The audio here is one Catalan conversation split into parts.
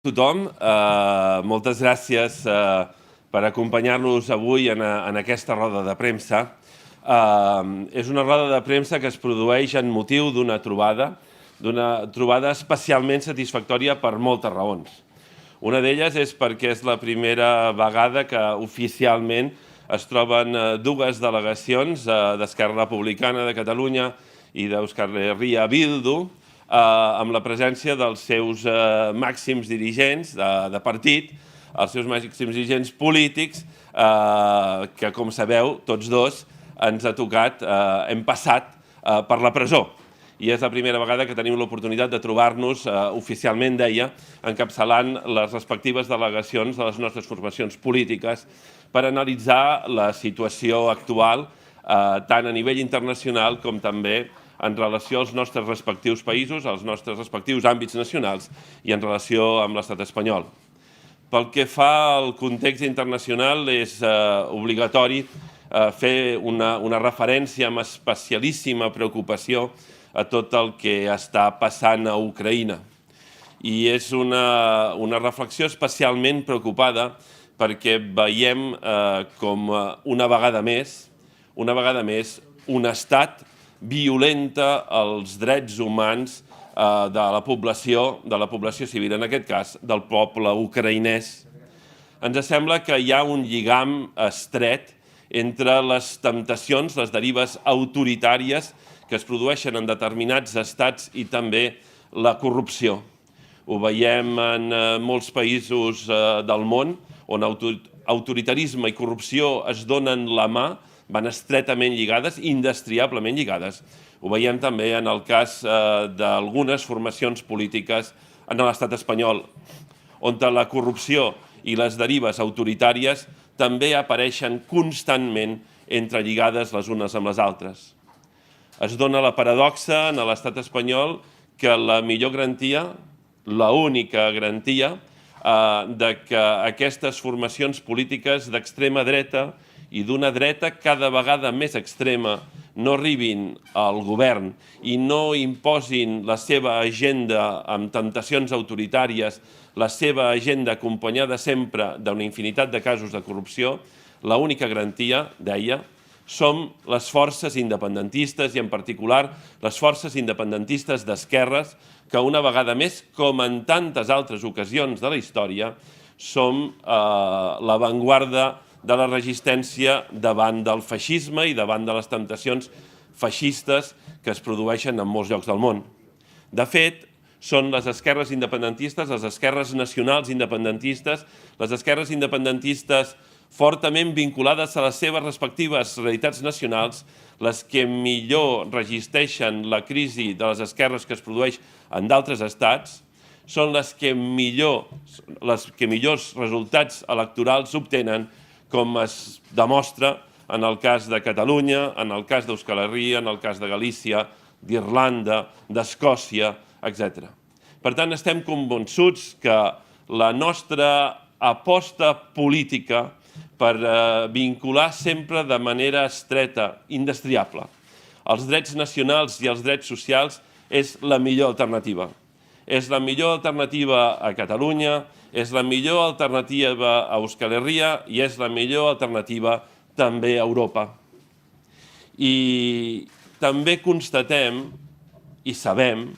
Tothom, moltes gràcies per acompanyar-nos avui en aquesta roda de premsa. És una roda de premsa que es produeix en motiu d'una trobada especialment satisfactòria per moltes raons. Una d'elles és perquè és la primera vegada que oficialment es troben dues delegacions d'Esquerra Republicana de Catalunya i d'Euskal Herria Bildu, amb la presència dels seus màxims dirigents de partit, els seus màxims dirigents polítics, que, com sabeu, tots dos ens ha tocat, hem passat per la presó. I és la primera vegada que tenim l'oportunitat de trobar-nos, oficialment deia, encapçalant les respectives delegacions de les nostres formacions polítiques per analitzar la situació actual, tant a nivell internacional com també en relació als nostres respectius països, als nostres respectius àmbits nacionals i en relació amb l'estat espanyol. Pel que fa al context internacional, és obligatori fer una referència amb especialíssima preocupació a tot el que està passant a Ucraïna. I és una reflexió especialment preocupada perquè veiem com una vegada més un estat violenta els drets humans de la població civil, en aquest cas del poble ucraïnès. Ens sembla que hi ha un lligam estret entre les temptacions, les derives autoritàries que es produeixen en determinats estats i també la corrupció. Ho veiem en molts països del món on autoritarisme i corrupció es donen la mà, van estretament lligades, indestriablement lligades. Ho veiem també en el cas d'algunes formacions polítiques en l'estat espanyol, on la corrupció i les derives autoritàries també apareixen constantment entrelligades les unes amb les altres. Es dona la paradoxa en l'estat espanyol que la millor garantia, l'única garantia, de que aquestes formacions polítiques d'extrema dreta i d'una dreta cada vegada més extrema no arribin al govern i no imposin la seva agenda amb temptacions autoritàries, la seva agenda acompanyada sempre d'una infinitat de casos de corrupció, l'única garantia, deia, som les forces independentistes i en particular les forces independentistes d'esquerres que una vegada més, com en tantes altres ocasions de la història, som l'avantguarda de la resistència davant del feixisme i davant de les temptacions feixistes que es produeixen en molts llocs del món. De fet, són les esquerres independentistes, les esquerres nacionals independentistes, les esquerres independentistes fortament vinculades a les seves respectives realitats nacionals, les que millor resisteixen la crisi de les esquerres que es produeix en d'altres estats, són les que millors resultats electorals obtenen, com es demostra en el cas de Catalunya, en el cas d'Euskal Herria, en el cas de Galícia, d'Irlanda, d'Escòcia, etc. Per tant, estem convençuts que la nostra aposta política per vincular sempre de manera estreta, indestriable, els drets nacionals i els drets socials és la millor alternativa. És la millor alternativa a Catalunya, és la millor alternativa a Euskal Herria i és la millor alternativa també a Europa. I també constatem i sabem,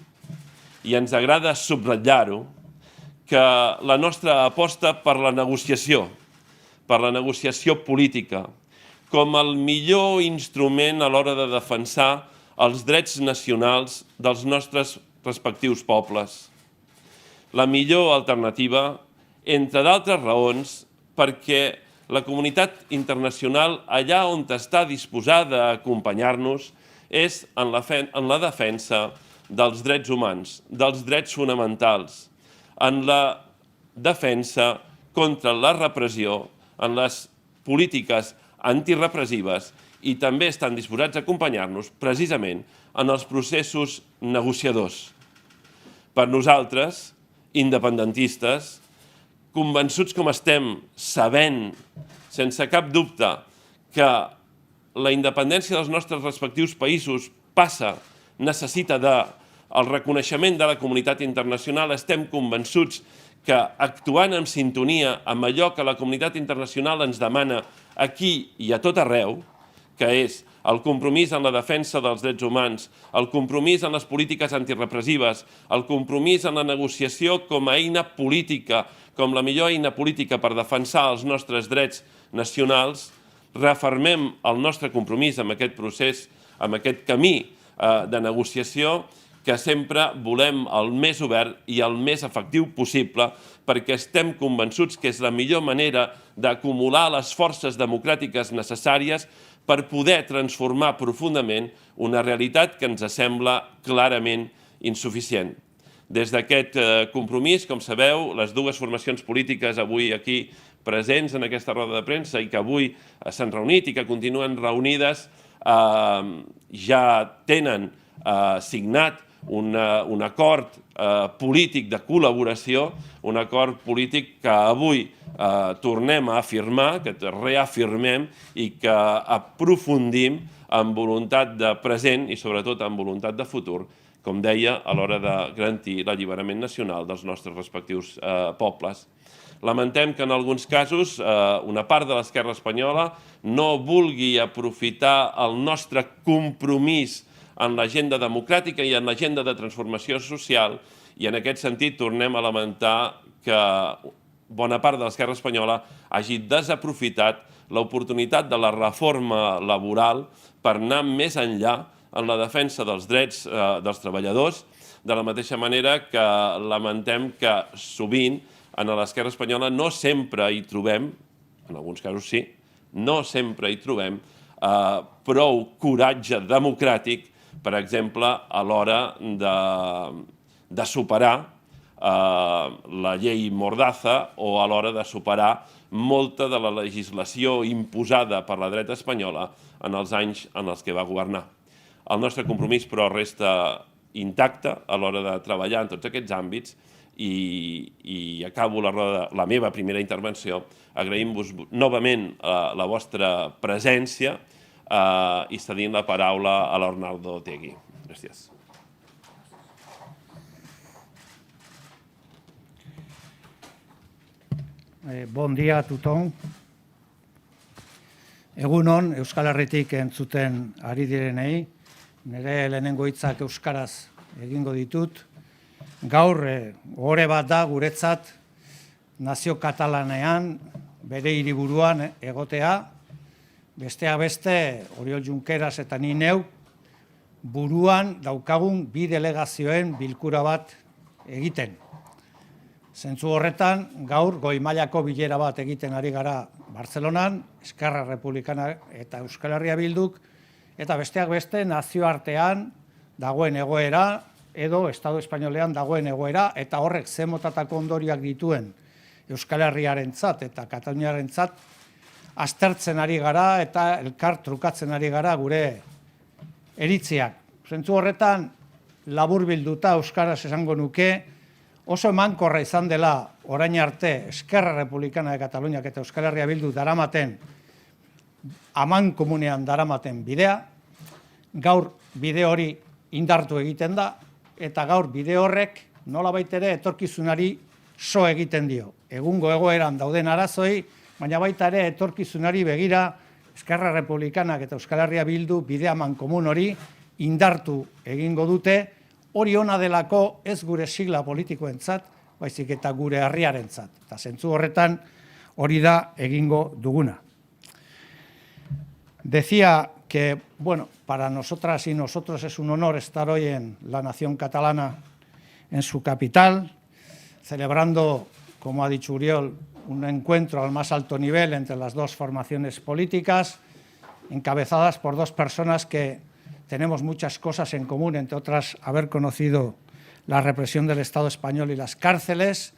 i ens agrada subratllar-ho, que la nostra aposta per la negociació política, com el millor instrument a l'hora de defensar els drets nacionals dels nostres respectius pobles. La millor alternativa, entre d'altres raons, perquè la comunitat internacional, allà on està disposada a acompanyar-nos, és en la defensa dels drets humans, dels drets fonamentals, en la defensa contra la repressió, en les polítiques antirepressives i també estan disposats a acompanyar-nos precisament en els processos negociadors. Per nosaltres, independentistes, convençuts com estem, sabent, sense cap dubte, que la independència dels nostres respectius països necessita del reconeixement de la comunitat internacional, estem convençuts que actuant en sintonia amb allò que la comunitat internacional ens demana aquí i a tot arreu, que és el compromís en la defensa dels drets humans, el compromís en les polítiques antirepressives, el compromís en la negociació com a eina política, com la millor eina política per defensar els nostres drets nacionals, refermem el nostre compromís amb aquest procés, amb aquest camí de negociació, que sempre volem el més obert i el més efectiu possible, perquè estem convençuts que és la millor manera d'acumular les forces democràtiques necessàries per poder transformar profundament una realitat que ens sembla clarament insuficient. Des d'aquest compromís, com sabeu, les dues formacions polítiques avui aquí presents en aquesta roda de premsa i que avui s'han reunit i que continuen reunides, ja tenen signat un acord polític de col·laboració, un acord polític que avui tornem a afirmar, que reafirmem i que aprofundim amb voluntat de present i sobretot amb voluntat de futur, com deia, a l'hora de garantir l'alliberament nacional dels nostres respectius pobles. Lamentem que en alguns casos una part de l'esquerra espanyola no vulgui aprofitar el nostre compromís en l'agenda democràtica i en l'agenda de transformació social, i en aquest sentit tornem a lamentar que bona part de l'esquerra espanyola hagi desaprofitat l'oportunitat de la reforma laboral per anar més enllà en la defensa dels drets dels treballadors, de la mateixa manera que lamentem que sovint en l'esquerra espanyola no sempre hi trobem, en alguns casos sí, no sempre hi trobem prou coratge democràtic, per exemple, a l'hora de superar la llei Mordaza o a l'hora de superar molta de la legislació imposada per la dreta espanyola en els anys en els que va governar. El nostre compromís, però, resta intacte a l'hora de treballar en tots aquests àmbits i acabo la meva primera intervenció agraint-vos novament la vostra presència i cedint la paraula a l'Arnaldo Otegi. Gràcies. Bon dia a tothom. Egun on, Euskal Herritik entzuten ari direnei. Nire lehenengo hitzak euskaraz egingo ditut. Gaur, ohore bat da guretzat nazio katalanean bere hiriburuan egotea. Besteak beste, Oriol Junqueras eta ni neu, buruan daukagun bi delegazioen bilkura bat egiten. Zentzu horretan, gaur goi mailako bilera bat egiten ari gara Bartzelonan, Esquerra Republicana eta Euskal Herria Bilduk, eta besteak beste nazioartean dagoen egoera, edo Estado Espainolean dagoen egoera, eta horrek ze motatako ondorioak dituen Euskal Herriarentzat eta Kataluniarentzat aztertzen ari gara eta elkar trukatzen ari gara gure iritziak. Zentzu horretan, laburbilduta euskaraz esango nuke, oso emankorra izan dela orain arte Esquerra Republicana de Kataluniak eta Euskal Herria Bildu daramaten, amankomunean daramaten bidea, gaur bide hori indartu egiten da, eta gaur bide horrek nolabait ere etorkizunari so egiten dio. Egungo egoeran dauden arazoi, baina baita ere etorkizunari begira Esquerra Republikanak eta Euskal Herria Bildu bide amankomun hori indartu egingo dute, hori ona delako ez gure sigla politikoentzat, baizik eta gure herriarentzat. Eta zentzu horretan hori da egingo duguna. Decía que, bueno, para nosotras y nosotros es un honor estar hoy en la nación catalana, en su capital, celebrando, como ha dicho Oriol, un encuentro al más alto nivel entre las dos formaciones políticas, encabezadas por dos personas que tenemos muchas cosas en común, entre otras haber conocido la represión del Estado español y las cárceles.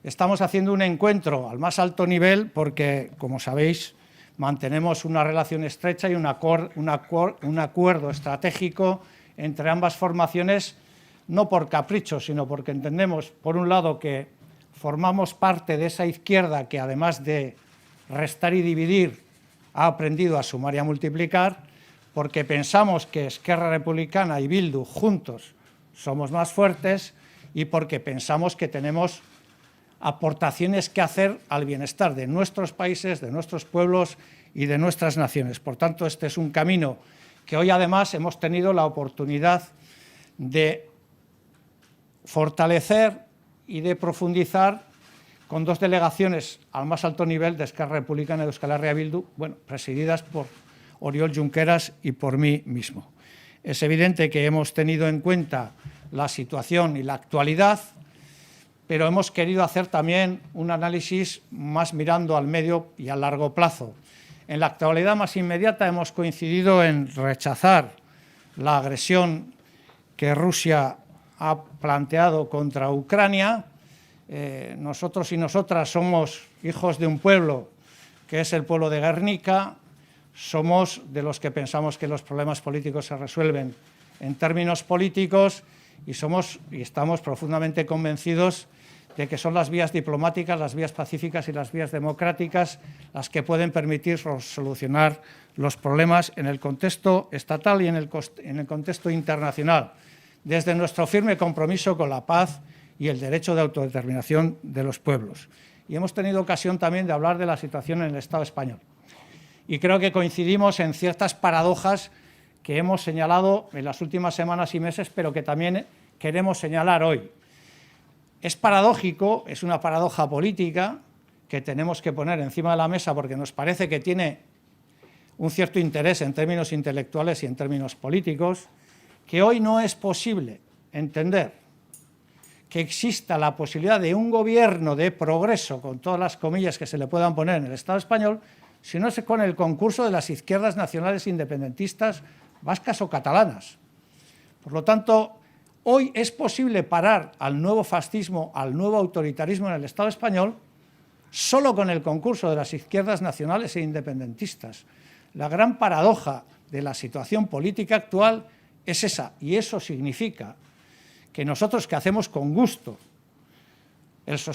Estamos haciendo un encuentro al más alto nivel porque, como sabéis, mantenemos una relación estrecha y un acuerdo estratégico entre ambas formaciones, no por capricho, sino porque entendemos, por un lado, que formamos parte de esa izquierda que, además de restar y dividir, ha aprendido a sumar y a multiplicar, porque pensamos que Esquerra Republicana y Bildu juntos somos más fuertes y porque pensamos que tenemos aportaciones que hacer al bienestar de nuestros países, de nuestros pueblos y de nuestras naciones. Por tanto, este es un camino que hoy además hemos tenido la oportunidad de fortalecer y de profundizar con 2 delegaciones al más alto nivel de Esquerra Republicana y de Euskal Herria Bildu, presididas por Oriol Junqueras y por mí mismo. Es evidente que hemos tenido en cuenta la situación y la actualidad, pero hemos querido hacer también un análisis más mirando al medio y al largo plazo. En la actualidad más inmediata hemos coincidido en rechazar la agresión que Rusia ha planteado contra Ucrania. Nosotros y nosotras somos hijos de un pueblo que es el pueblo de Guernica, somos de los que pensamos que los problemas políticos se resuelven en términos políticos y estamos profundamente convencidos de que son las vías diplomáticas, las vías pacíficas y las vías democráticas las que pueden permitir solucionar los problemas en el contexto estatal y en el contexto internacional, desde nuestro firme compromiso con la paz y el derecho de autodeterminación de los pueblos. Y hemos tenido ocasión también de hablar de la situación en el Estado español. Y creo que coincidimos en ciertas paradojas que hemos señalado en las últimas semanas y meses, pero que también queremos señalar hoy. Es paradójico, es una paradoja política que tenemos que poner encima de la mesa porque nos parece que tiene un cierto interés en términos intelectuales y en términos políticos, que hoy no es posible entender que exista la posibilidad de un gobierno de progreso, con todas las comillas que se le puedan poner en el Estado español, si no es con el concurso de las izquierdas nacionales independentistas vascas o catalanas. Por lo tanto, hoy es posible parar al nuevo fascismo, al nuevo autoritarismo en el Estado español, solo con el concurso de las izquierdas nacionales e independentistas. La gran paradoja de la situación política actual es esa, y eso significa que nosotros que hacemos con gusto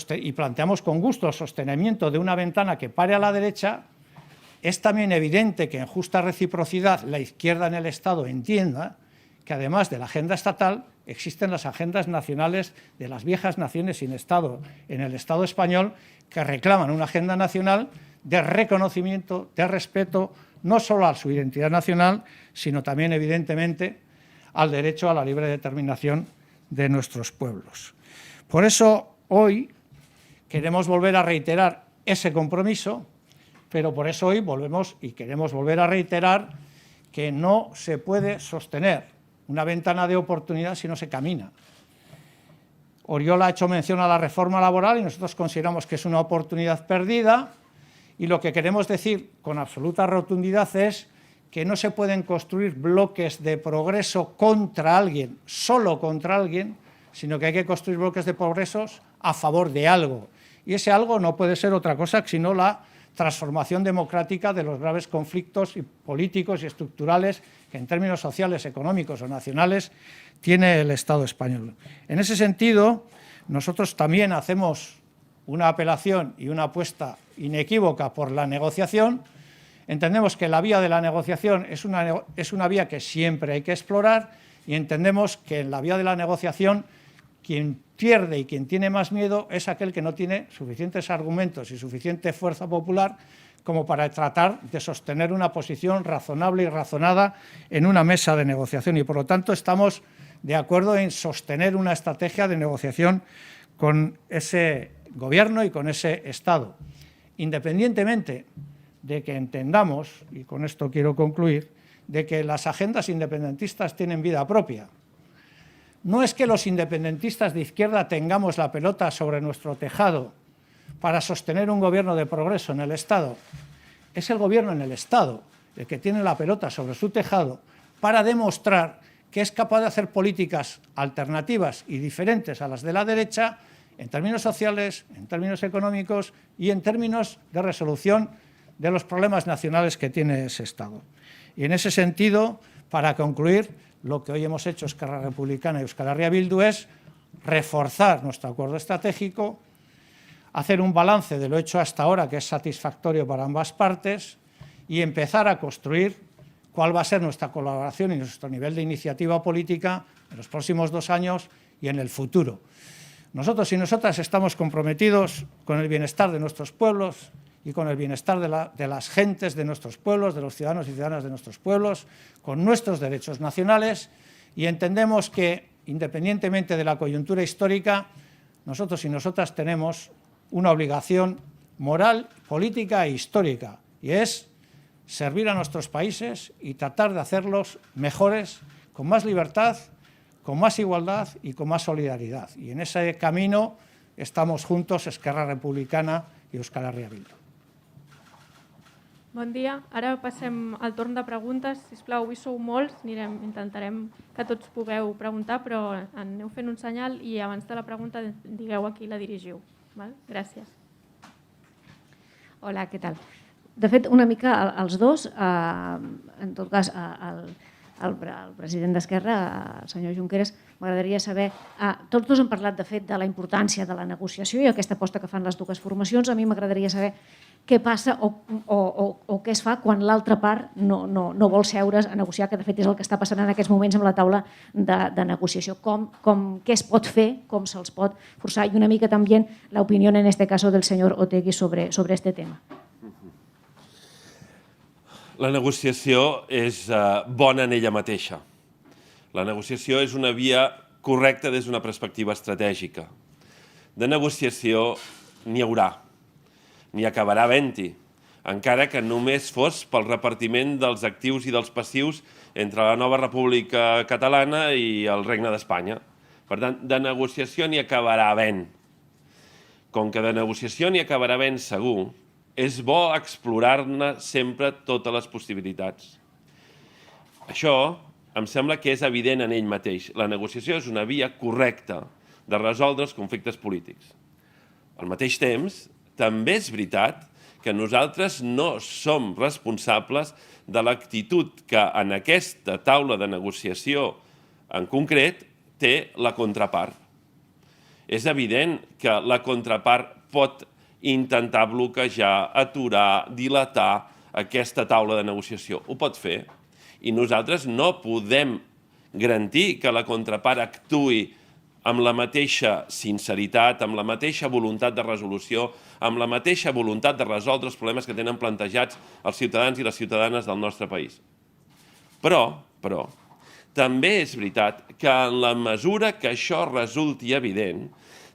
y planteamos con gusto el sostenimiento de una ventana que pare a la derecha, es también evidente que en justa reciprocidad la izquierda en el Estado entienda que además de la agenda estatal existen las agendas nacionales de las viejas naciones sin Estado en el Estado español que reclaman una agenda nacional de reconocimiento, de respeto, no solo a su identidad nacional, sino también, evidentemente, al derecho a la libre determinación de nuestros pueblos. Por eso, hoy queremos volver a reiterar ese compromiso, pero por eso hoy volvemos y queremos volver a reiterar que no se puede sostener una ventana de oportunidad si no se camina. Oriol ha hecho mención a la reforma laboral y nosotros consideramos que es una oportunidad perdida y lo que queremos decir con absoluta rotundidad es que no se pueden construir bloques de progreso contra alguien, solo contra alguien, sino que hay que construir bloques de progresos a favor de algo. Y ese algo no puede ser otra cosa sino la transformación democrática de los graves conflictos políticos y estructurales que en términos sociales, económicos o nacionales tiene el Estado español. En ese sentido, nosotros también hacemos una apelación y una apuesta inequívoca por la negociación. Entendemos que la vía de la negociación es una vía que siempre hay que explorar y entendemos que en la vía de la negociación quien pierde y quien tiene más miedo es aquel que no tiene suficientes argumentos y suficiente fuerza popular como para tratar de sostener una posición razonable y razonada en una mesa de negociación y por lo tanto estamos de acuerdo en sostener una estrategia de negociación con ese gobierno y con ese Estado, independientemente de que entendamos, y con esto quiero concluir, de que las agendas independentistas tienen vida propia. No es que los independentistas de izquierda tengamos la pelota sobre nuestro tejado para sostener un gobierno de progreso en el Estado. Es el gobierno en el Estado el que tiene la pelota sobre su tejado para demostrar que es capaz de hacer políticas alternativas y diferentes a las de la derecha en términos sociales, en términos económicos y en términos de resolución de los problemas nacionales que tiene ese Estado. Y en ese sentido, para concluir, lo que hoy hemos hecho Esquerra Republicana y Euskal Herria Bildu es reforzar nuestro acuerdo estratégico, hacer un balance de lo hecho hasta ahora, que es satisfactorio para ambas partes, y empezar a construir cuál va a ser nuestra colaboración y nuestro nivel de iniciativa política en los próximos 2 años y en el futuro. Nosotros y nosotras estamos comprometidos con el bienestar de nuestros pueblos y con el bienestar de las gentes de nuestros pueblos, de los ciudadanos y ciudadanas de nuestros pueblos, con nuestros derechos nacionales, y entendemos que, independientemente de la coyuntura histórica, nosotros y nosotras tenemos una obligación moral, política e histórica, y es servir a nuestros países y tratar de hacerlos mejores, con más libertad, con más igualdad y con más solidaridad. Y en ese camino estamos juntos, Esquerra Republicana i Euskal Herria Bildu. Bon dia. Ara passem al torn de preguntes. Sisplau, avui sou molts, intentarem que tots pugueu preguntar, però aneu fent un senyal i abans de la pregunta digueu a qui la dirigiu. Gràcies. Hola, què tal? De fet, una mica els dos, en tot cas, el president d'Esquerra, el senyor Junqueras, m'agradaria saber, tots dos han parlat de fet de la importància de la negociació i aquesta aposta que fan les dues formacions. A mi m'agradaria saber què passa o què es fa quan l'altra part no vol seure's a negociar, que de fet és el que està passant en aquests moments amb la taula de negociació. Què es pot fer, com se'ls pot forçar, i una mica també l'opinió en este caso del senyor Otegi sobre este tema. La negociació és bona en ella mateixa. La negociació és una via correcta des d'una perspectiva estratègica. De negociació n'hi haurà, n'hi acabarà havent-hi, encara que només fos pel repartiment dels actius i dels passius entre la nova República Catalana i el Regne d'Espanya. Per tant, de negociació n'hi acabarà havent. Com que de negociació n'hi acabarà havent segur, és bo explorar-ne sempre totes les possibilitats. Això em sembla que és evident en ell mateix. La negociació és una via correcta de resoldre els conflictes polítics. Al mateix temps, també és veritat que nosaltres no som responsables de l'actitud que en aquesta taula de negociació en concret té la contrapart. És evident que la contrapart pot intentar bloquejar, aturar, dilatar aquesta taula de negociació. Ho pot fer. I nosaltres no podem garantir que la contrapart actuï amb la mateixa sinceritat, amb la mateixa voluntat de resolució, amb la mateixa voluntat de resoldre els problemes que tenen plantejats els ciutadans i les ciutadanes del nostre país. Però, també és veritat que en la mesura que això resulti evident,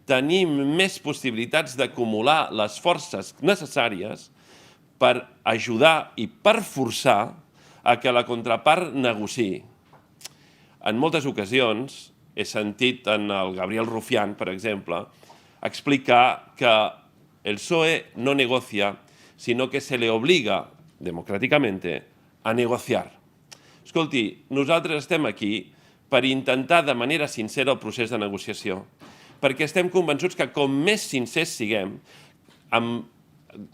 tenim més possibilitats d'acumular les forces necessàries per ajudar i per forçar a que la contrapart negociï. En moltes ocasions he sentit en el Gabriel Rufián, per exemple, explicar que el PSOE no negocia, sino que se le obliga, democràticamente, a negociar. Escolti, nosaltres estem aquí per intentar de manera sincera el procés de negociació, perquè estem convençuts que com més sincers siguem,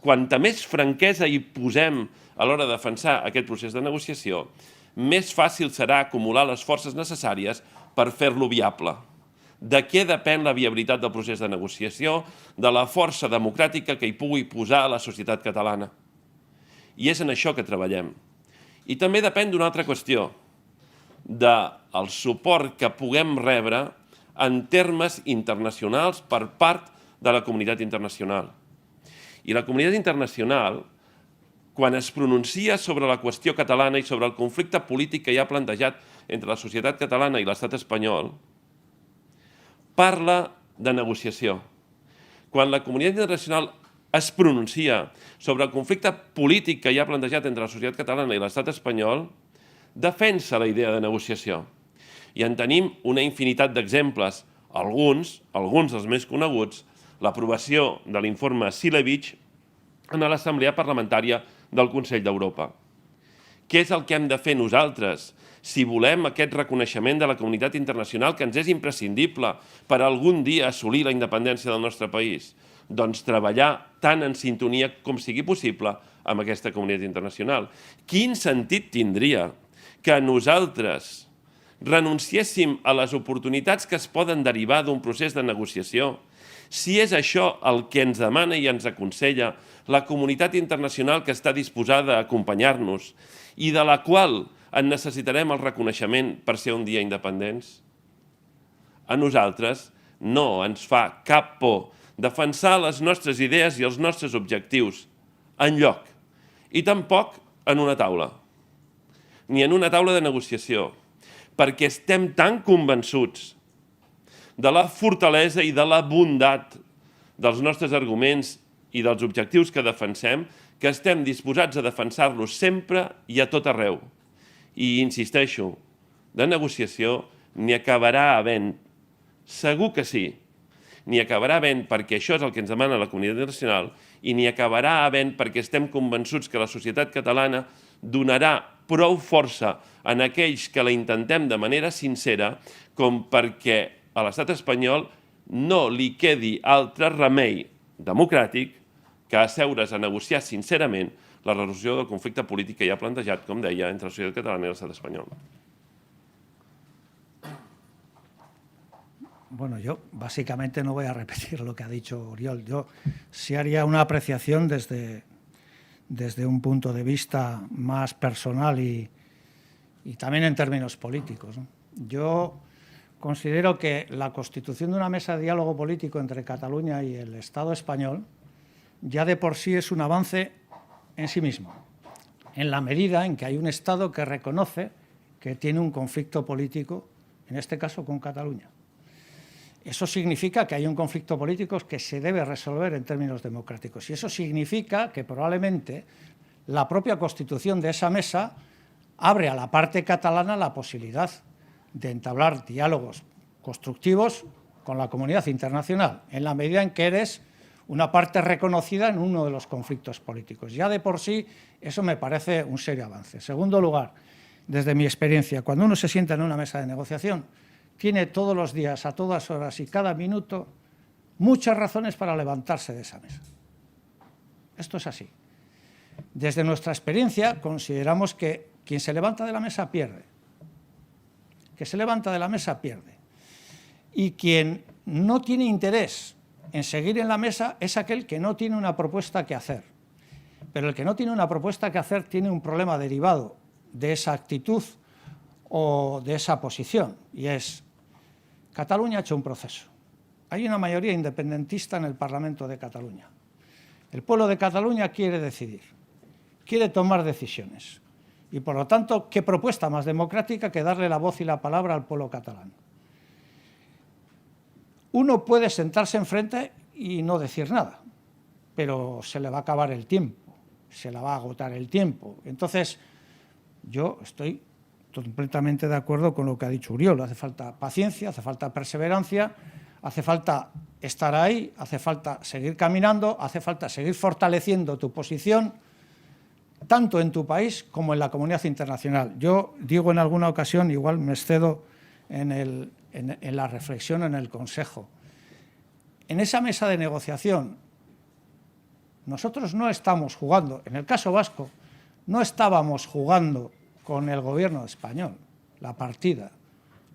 quanta més franquesa hi posem a l'hora de defensar aquest procés de negociació, més fàcil serà acumular les forces necessàries per fer-lo viable. De què depèn la viabilitat del procés de negociació? De la força democràtica que hi pugui posar la societat catalana. I és en això que treballem. I també depèn d'una altra qüestió, del suport que puguem rebre en termes internacionals per part de la comunitat internacional. I la comunitat internacional, quan es pronuncia sobre la qüestió catalana i sobre el conflicte polític que hi ha plantejat entre la societat catalana i l'estat espanyol, parla de negociació. Quan la comunitat internacional es pronuncia sobre el conflicte polític que hi ha plantejat entre la societat catalana i l'estat espanyol, defensa la idea de negociació. I en tenim una infinitat d'exemples, alguns dels més coneguts, l'aprovació de l'informe Cilevics en l'Assemblea Parlamentària del Consell d'Europa. Què és el que hem de fer nosaltres si volem aquest reconeixement de la comunitat internacional que ens és imprescindible per algun dia assolir la independència del nostre país? Doncs treballar tan en sintonia com sigui possible amb aquesta comunitat internacional. Quin sentit tindria que nosaltres renunciéssim a les oportunitats que es poden derivar d'un procés de negociació, si és això el que ens demana i ens aconsella la comunitat internacional que està disposada a acompanyar-nos i de la qual en necessitarem el reconeixement per ser un dia independents? A nosaltres no ens fa cap por defensar les nostres idees i els nostres objectius enlloc, i tampoc en una taula, ni en una taula de negociació, perquè estem tan convençuts de la fortalesa i de la bondat dels nostres arguments i dels objectius que defensem, que estem disposats a defensar-los sempre i a tot arreu. I insisteixo, de negociació n'hi acabarà havent, segur que sí, n'hi acabarà havent perquè això és el que ens demana la comunitat internacional i n'hi acabarà havent perquè estem convençuts que la societat catalana donarà prou força en aquells que la intentem de manera sincera com perquè a l'estat espanyol no li quedi altre remei democràtic que asseure's a negociar sincerament la resolució del conflicte polític que hi ha plantejat, com deia, entre la societat catalana i l'estat espanyol. Bueno, yo básicamente no voy a repetir lo que ha dicho Oriol. Yo sí haría una apreciación desde un punto de vista más personal y también en términos políticos, ¿no? Yo considero que la constitución de una mesa de diálogo político entre Cataluña y el Estado español ya de por sí es un avance en sí mismo, en la medida en que hay un Estado que reconoce que tiene un conflicto político, en este caso con Cataluña. Eso significa que hay un conflicto político que se debe resolver en términos democráticos. Y eso significa que probablemente la propia constitución de esa mesa abre a la parte catalana la posibilidad de entablar diálogos constructivos con la comunidad internacional, en la medida en que eres una parte reconocida en uno de los conflictos políticos. Ya de por sí eso me parece un serio avance. En segundo lugar, desde mi experiencia, cuando uno se sienta en una mesa de negociación, tiene todos los días, a todas horas y cada minuto, muchas razones para levantarse de esa mesa. Esto es así. Desde nuestra experiencia consideramos que quien se levanta de la mesa pierde. Que se levanta de la mesa pierde. Y quien no tiene interés en seguir en la mesa es aquel que no tiene una propuesta que hacer. Pero el que no tiene una propuesta que hacer tiene un problema derivado de esa actitud o de esa posición, y es: Cataluña ha hecho un proceso. Hay una mayoría independentista en el Parlamento de Cataluña. El pueblo de Cataluña quiere decidir, quiere tomar decisiones. Y, por lo tanto, ¿qué propuesta más democrática que darle la voz y la palabra al pueblo catalán? Uno puede sentarse enfrente y no decir nada, pero se le va a acabar el tiempo, se le va a agotar el tiempo. Entonces, yo estoy completamente de acuerdo con lo que ha dicho Oriol. Hace falta paciencia, hace falta perseverancia, hace falta estar ahí, hace falta seguir caminando, hace falta seguir fortaleciendo tu posición, tanto en tu país como en la comunidad internacional. Yo digo en alguna ocasión, igual me excedo en la reflexión en el Consejo, en esa mesa de negociación nosotros no estamos jugando, en el caso vasco, no estábamos jugando con el gobierno español, la partida.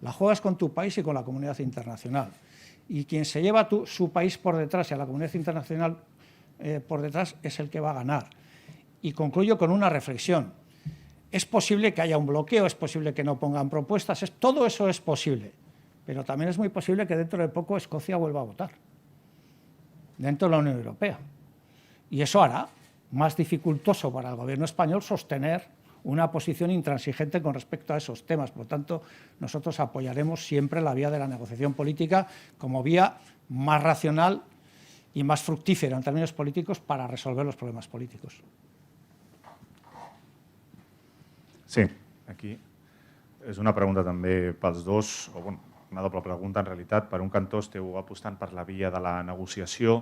La juegas con tu país y con la comunidad internacional. Y quien se lleva su país por detrás y a la comunidad internacional por detrás es el que va a ganar. Y concluyo con una reflexión. Es posible que haya un bloqueo, es posible que no pongan propuestas, todo eso es posible. Pero también es muy posible que dentro de poco Escocia vuelva a votar dentro de la Unión Europea. Y eso hará más dificultoso para el gobierno español sostener una posición intransigente con respecto a esos temas. Por lo tanto, nosotros apoyaremos siempre la vía de la negociación política como vía más racional y más fructífera en términos políticos para resolver los problemas políticos. Sí, aquí és una pregunta també pels dos, o bueno, una doble pregunta en realitat. Per un cantó esteu apostant per la via de la negociació.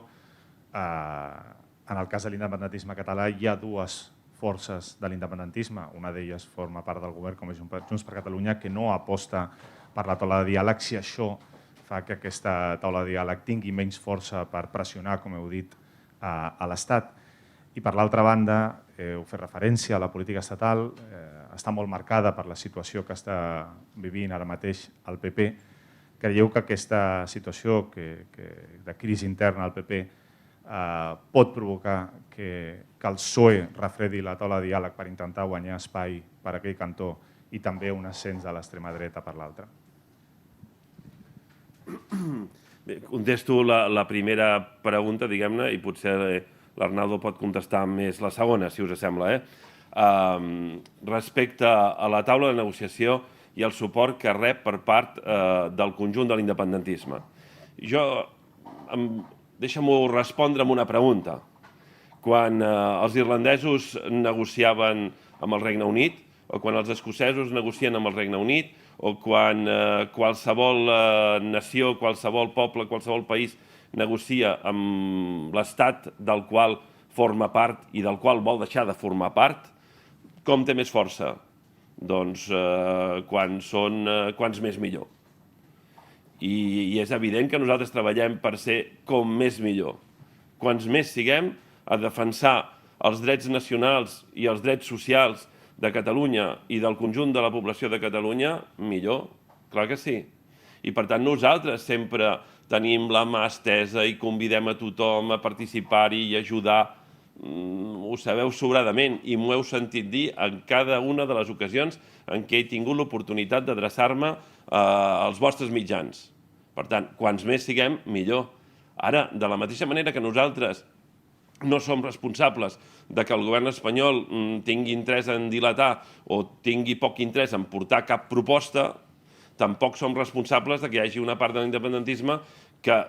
En el cas de l'independentisme català hi ha dues forces de l'independentisme, una d'elles forma part del govern com és Junts per Catalunya, que no aposta per la taula de diàleg, si això fa que aquesta taula de diàleg tingui menys força per pressionar, com heu dit, a l'Estat. I per l'altra banda, heu fet referència a la política estatal, està molt marcada per la situació que està vivint ara mateix el PP. Creieu que aquesta situació de crisi interna al PP pot provocar que el PSOE refredi la taula de diàleg per intentar guanyar espai per aquell cantó i també un ascens de l'extrema dreta per l'altre? Contesto la primera pregunta, diguem-ne, i potser l'Arnaldo pot contestar més la segona, si us sembla. Respecte a la taula de negociació i el suport que rep per part del conjunt de l'independentisme. Deixa-m'ho respondre amb una pregunta. Quan els irlandesos negociaven amb el Regne Unit, o quan els escocesos negocien amb el Regne Unit, o quan qualsevol nació, qualsevol poble, qualsevol país negocia amb l'estat del qual forma part i del qual vol deixar de formar part, com té més força? Doncs quants més millor. I és evident que nosaltres treballem per ser com més millor. Quants més siguem a defensar els drets nacionals i els drets socials de Catalunya i del conjunt de la població de Catalunya, millor, clar que sí. I per tant nosaltres sempre tenim la mà estesa i convidem a tothom a participar-hi i ajudar. Ho sabeu sobradament i m'ho heu sentit dir en cada una de les ocasions en què he tingut l'oportunitat d'adreçar-me als vostres mitjans. Per tant, quants més siguem, millor. Ara, de la mateixa manera que nosaltres no som responsables de que el govern espanyol tingui interès en dilatar o tingui poc interès en portar cap proposta, tampoc som responsables de que hi hagi una part de l'independentisme que,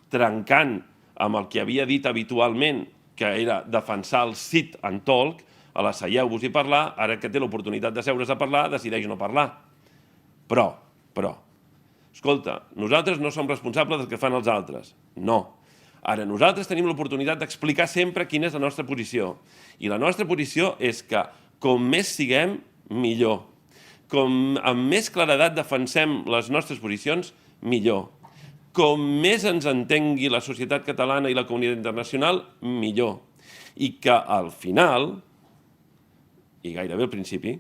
trencant amb el que havia dit habitualment, que era defensar el sit and talk, a l'asseieu-vos i parlar, ara que té l'oportunitat d'asseure's a parlar, decideix no parlar. Però, escolta, nosaltres no som responsables del que fan els altres. No. Ara, nosaltres tenim l'oportunitat d'explicar sempre quina és la nostra posició. I la nostra posició és que, com més siguem, millor. Com amb més claredat defensem les nostres posicions, millor. Com més ens entengui la societat catalana i la comunitat internacional, millor. I que al final, i gairebé al principi,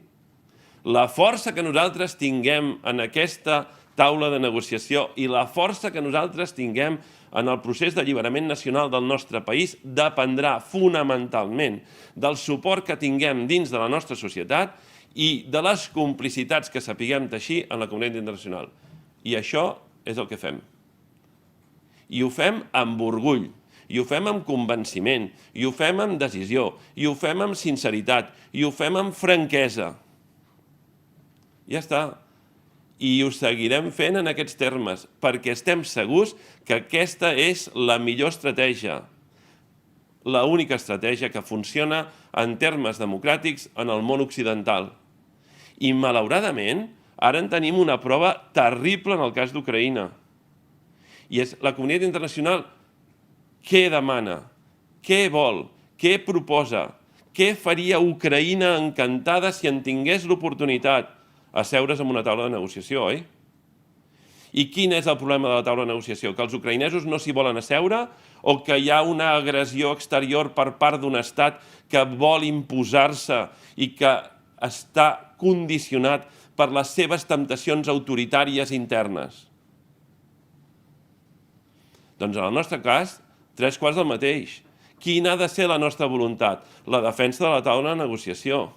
la força que nosaltres tinguem en aquesta taula de negociació i la força que nosaltres tinguem en el procés d'alliberament nacional del nostre país dependrà fonamentalment del suport que tinguem dins de la nostra societat i de les complicitats que sapiguem teixir en la comunitat internacional. I això és el que fem. I ho fem amb orgull, i ho fem amb convenciment, i ho fem amb decisió, i ho fem amb sinceritat, i ho fem amb franquesa. Ja està. I ho seguirem fent en aquests termes, perquè estem segurs que aquesta és la millor estratègia, l'única estratègia que funciona en termes democràtics en el món occidental. I, malauradament, ara en tenim una prova terrible en el cas d'Ucraïna. I és la comunitat internacional què demana, què vol, què proposa, què faria Ucraïna encantada si en tingués l'oportunitat? Asseure's en una taula de negociació, oi? I quin és el problema de la taula de negociació? Que els ucraïnesos no s'hi volen asseure o que hi ha una agressió exterior per part d'un estat que vol imposar-se i que està condicionat per les seves temptacions autoritàries internes? Doncs en el nostre cas, 3/4 del mateix. Quina ha de ser la nostra voluntat? La defensa de la taula de negociació.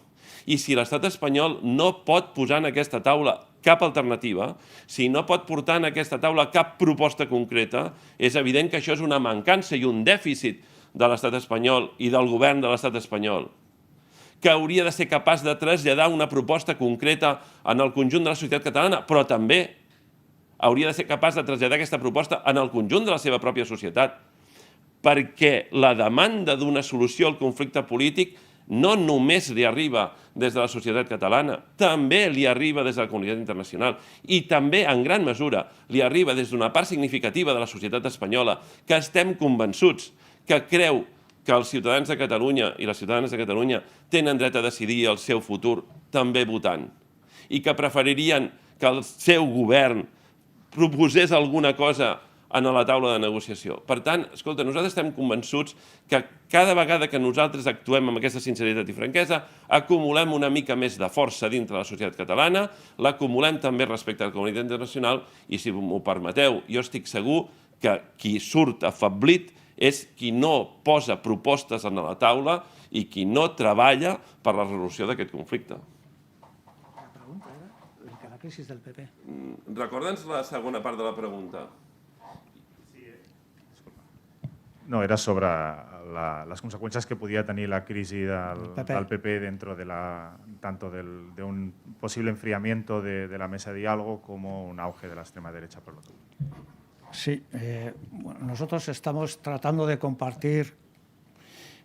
I si l'estat espanyol no pot posar en aquesta taula cap alternativa, si no pot portar en aquesta taula cap proposta concreta, és evident que això és una mancança i un dèficit de l'estat espanyol i del govern de l'estat espanyol, que hauria de ser capaç de traslladar una proposta concreta en el conjunt de la societat catalana, però també hauria de ser capaç de traslladar aquesta proposta en el conjunt de la seva pròpia societat, perquè la demanda d'una solució al conflicte polític no només li arriba des de la societat catalana, també li arriba des de la comunitat internacional i també, en gran mesura, li arriba des d'una part significativa de la societat espanyola que estem convençuts que creu que els ciutadans de Catalunya i les ciutadanes de Catalunya tenen dret a decidir el seu futur també votant i que preferirien que el seu govern proposés alguna cosa en la taula de negociació. Per tant, escolta, nosaltres estem convençuts que cada vegada que nosaltres actuem amb aquesta sinceritat i franquesa, acumulem una mica més de força dintre la societat catalana, l'acumulem també respecte a la comunitat internacional i, si m'ho permeteu, jo estic segur que qui surt afeblit és qui no posa propostes en la taula i qui no treballa per la resolució d'aquest conflicte. La pregunta era la crisi del PP. Recorda'ns la segona part de la pregunta. No, era sobre las consecuencias que podía tener la crisis del PP dentro de tanto de un posible enfriamiento de la mesa de diálogo como un auge de la extrema derecha, por lo tanto. Sí, bueno, nosotros estamos tratando de compartir,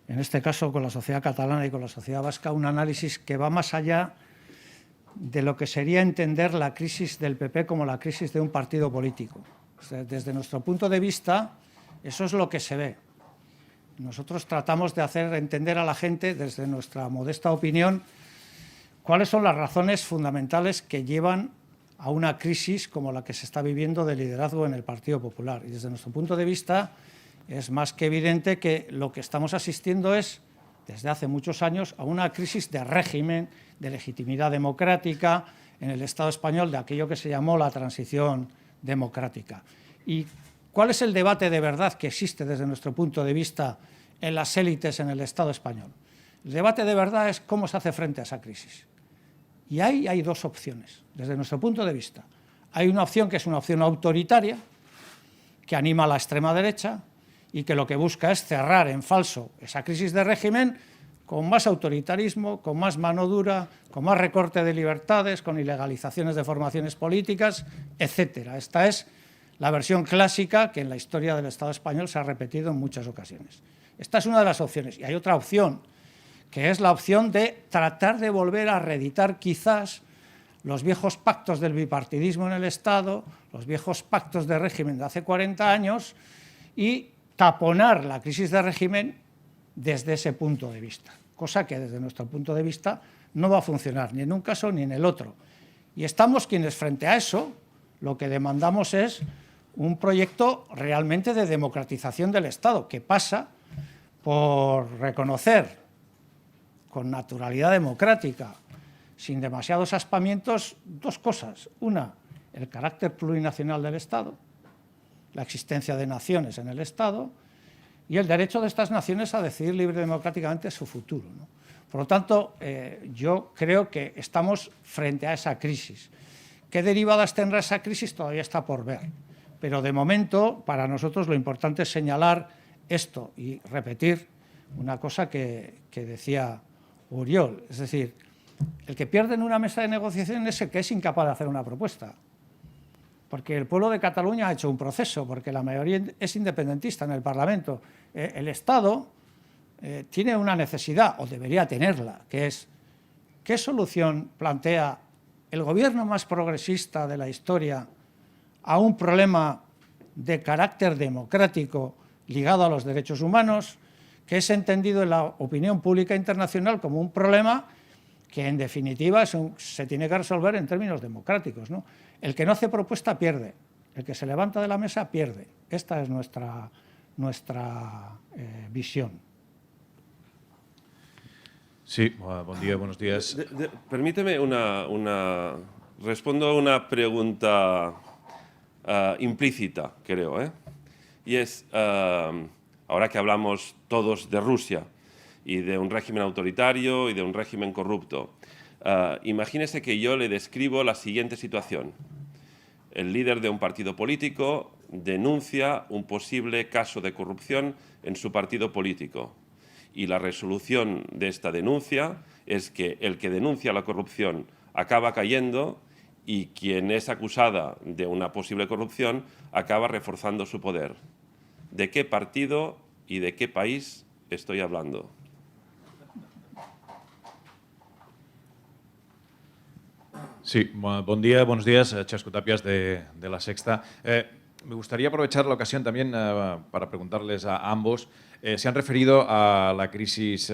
en este caso con la sociedad catalana y con la sociedad vasca, un análisis que va más allá de lo que sería entender la crisis del PP como la crisis de un partido político. O sea, desde nuestro punto de vista, eso es lo que se ve. Nosotros tratamos de hacer entender a la gente, desde nuestra modesta opinión, cuáles son las razones fundamentales que llevan a una crisis como la que se está viviendo de liderazgo en el Partido Popular. Y desde nuestro punto de vista es más que evidente que lo que estamos asistiendo es, desde hace muchos años, a una crisis de régimen, de legitimidad democrática en el Estado español, de aquello que se llamó la transición democrática. ¿Y cuál es el debate de verdad que existe desde nuestro punto de vista en las élites en el Estado español? El debate de verdad es cómo se hace frente a esa crisis. Y ahí hay dos opciones, desde nuestro punto de vista. Hay una opción que es una opción autoritaria, que anima a la extrema derecha y que lo que busca es cerrar en falso esa crisis de régimen con más autoritarismo, con más mano dura, con más recorte de libertades, con ilegalizaciones de formaciones políticas, etcétera. Esta es la versión clásica que en la historia del Estado español se ha repetido en muchas ocasiones. Esta es una de las opciones. Y hay otra opción, que es la opción de tratar de volver a reeditar quizás los viejos pactos del bipartidismo en el Estado, los viejos pactos de régimen de hace 40 años y taponar la crisis de régimen desde ese punto de vista, cosa que desde nuestro punto de vista no va a funcionar ni en un caso ni en el otro. Y estamos quienes frente a eso lo que demandamos es un proyecto realmente de democratización del Estado, que pasa por reconocer con naturalidad democrática, sin demasiados aspamientos, dos cosas. Una, el carácter plurinacional del Estado, la existencia de naciones en el Estado y el derecho de estas naciones a decidir libre y democráticamente su futuro, ¿no? Por lo tanto, yo creo que estamos frente a esa crisis. ¿Qué derivadas tendrá esa crisis? Todavía está por ver. Pero de momento, para nosotros lo importante es señalar esto y repetir una cosa que decía Oriol, es decir, el que pierde en una mesa de negociación es el que es incapaz de hacer una propuesta, porque el pueblo de Cataluña ha hecho un proceso, porque la mayoría es independentista en el Parlamento. El Estado tiene una necesidad, o debería tenerla, que es ¿qué solución plantea el gobierno más progresista de la historia a un problema de carácter democrático ligado a los derechos humanos, que es entendido en la opinión pública internacional como un problema que en definitiva se tiene que resolver en términos democráticos, ¿no? El que no hace propuesta pierde, el que se levanta de la mesa pierde. Esta es nuestra visión. Sí, buen día, buenos días. Permíteme respondo a una pregunta implícita, creo, y es, ahora que hablamos todos de Rusia y de un régimen autoritario y de un régimen corrupto, imagínese que yo le describo la siguiente situación. El líder de un partido político denuncia un posible caso de corrupción en su partido político y la resolución de esta denuncia es que el que denuncia la corrupción acaba cayendo y quien es acusada de una posible corrupción acaba reforzando su poder. ¿De qué partido y de qué país estoy hablando? Sí, buen día, buenos días. Chasco Tapias de La Sexta. Me gustaría aprovechar la ocasión también para preguntarles a ambos. Se han referido a la crisis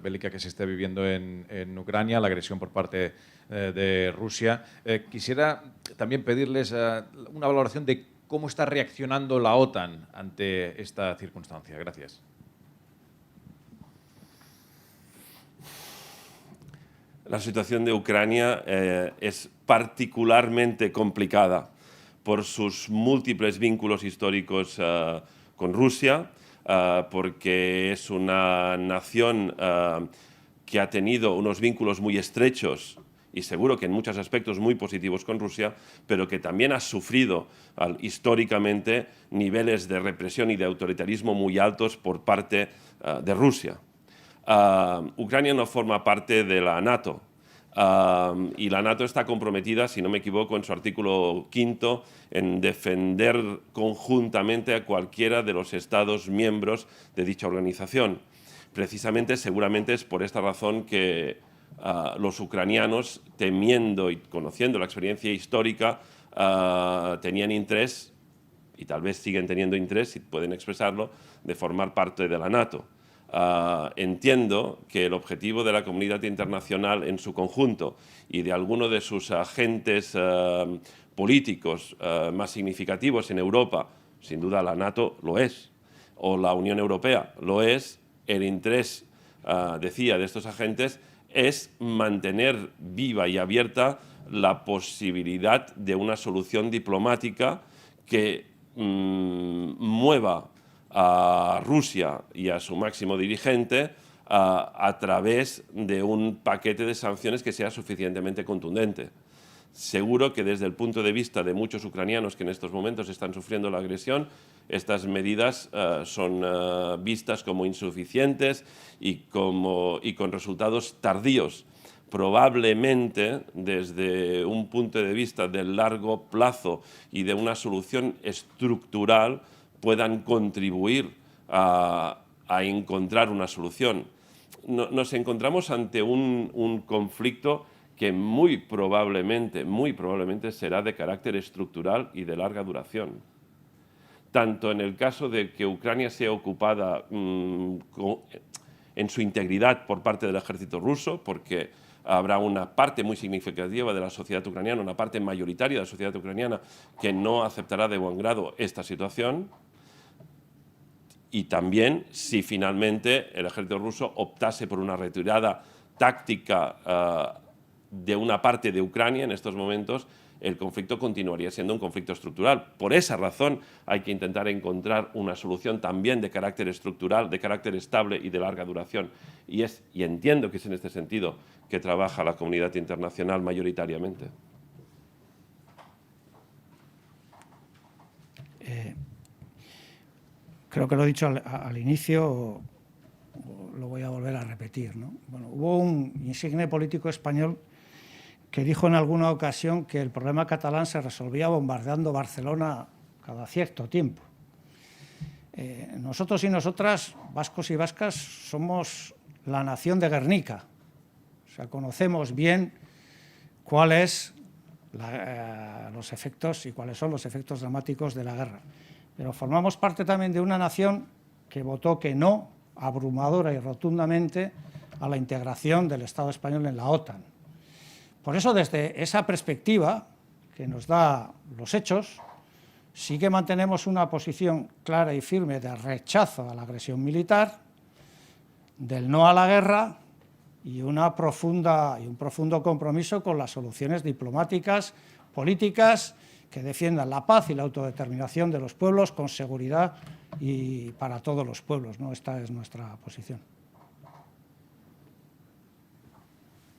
bélica que se está viviendo en Ucrania, la agresión por parte de Rusia. Quisiera también pedirles una valoración de cómo está reaccionando la OTAN ante esta circunstancia. Gracias. La situación de Ucrania es particularmente complicada por sus múltiples vínculos históricos con Rusia, porque es una nación que ha tenido unos vínculos muy estrechos y seguro que en muchos aspectos muy positivos con Rusia, pero que también ha sufrido históricamente niveles de represión y de autoritarismo muy altos por parte de Rusia. Ucrania no forma parte de la NATO y la NATO está comprometida, si no me equivoco, en su artículo 5 en defender conjuntamente a cualquiera de los Estados miembros de dicha organización. Precisamente, seguramente es por esta razón que los ucranianos, temiendo y conociendo la experiencia histórica, tenían interés, y tal vez siguen teniendo interés, si pueden expresarlo, de formar parte de la NATO. Entiendo que el objetivo de la comunidad internacional en su conjunto y de algunos de sus agentes políticos más significativos en Europa, sin duda la NATO lo es, o la Unión Europea lo es, el interés, decía, de estos agentes es mantener viva y abierta la posibilidad de una solución diplomática que mueva a Rusia y a su máximo dirigente a través de un paquete de sanciones que sea suficientemente contundente. Seguro que desde el punto de vista de muchos ucranianos que en estos momentos están sufriendo la agresión, estas medidas son vistas como insuficientes y con resultados tardíos. Probablemente, desde un punto de vista del largo plazo y de una solución estructural, puedan contribuir a encontrar una solución. Nos encontramos ante un conflicto que muy probablemente será de carácter estructural y de larga duración. Tanto en el caso de que Ucrania sea ocupada en su integridad por parte del ejército ruso, porque habrá una parte muy significativa de la sociedad ucraniana, una parte mayoritaria de la sociedad ucraniana que no aceptará de buen grado esta situación, y también si finalmente el ejército ruso optase por una retirada táctica de una parte de Ucrania en estos momentos, el conflicto continuaría siendo un conflicto estructural. Por esa razón hay que intentar encontrar una solución también de carácter estructural, de carácter estable y de larga duración. Y entiendo que es en este sentido que trabaja la comunidad internacional mayoritariamente. Creo que lo he dicho al inicio, lo voy a volver a repetir, ¿no? Bueno, hubo un insigne político español que dijo en alguna ocasión que el problema catalán se resolvía bombardeando Barcelona cada cierto tiempo. Nosotros y nosotras, vascos y vascas, somos la nación de Guernica. O sea, conocemos bien cuáles los efectos y cuáles son los efectos dramáticos de la guerra. Pero formamos parte también de una nación que votó que no, abrumadora y rotundamente, a la integración del Estado español en la OTAN. Por eso, desde esa perspectiva que nos da los hechos, sí que mantenemos una posición clara y firme de rechazo a la agresión militar, del no a la guerra y un profundo compromiso con las soluciones diplomáticas, políticas, que defiendan la paz y la autodeterminación de los pueblos con seguridad y para todos los pueblos, ¿no? Esta es nuestra posición.